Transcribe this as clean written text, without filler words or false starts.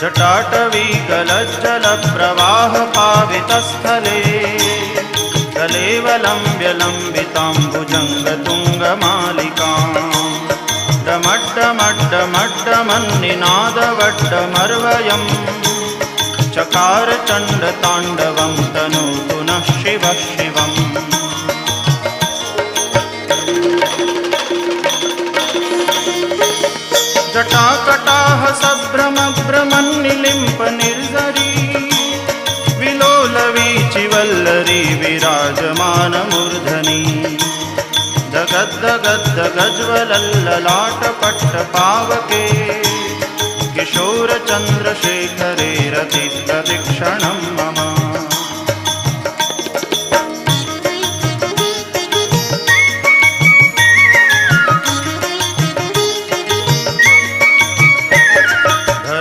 जटाटवीगलज्जलप्रवाहपावितस्थले कलेवलम्ब्य लम्बिताम्बुजङ्गतुङ्गमालिकाम् डमड्डमड्डमड्डमन्निनादवड्डमर्वयम् चकार चण्डताण्डवं तनोतु नः शिवः शिवम्। जटाकटाह सभ्रमभ्रमन्निलिम्प निर्झरी विलोलवीचिवल्लरी विराजमानमूर्धनि दगद्दगद्दगज्ज्वलल्ललाटपट्टपावके किशोरचन्द्रशेखरे रतिप्रदक्षिणम्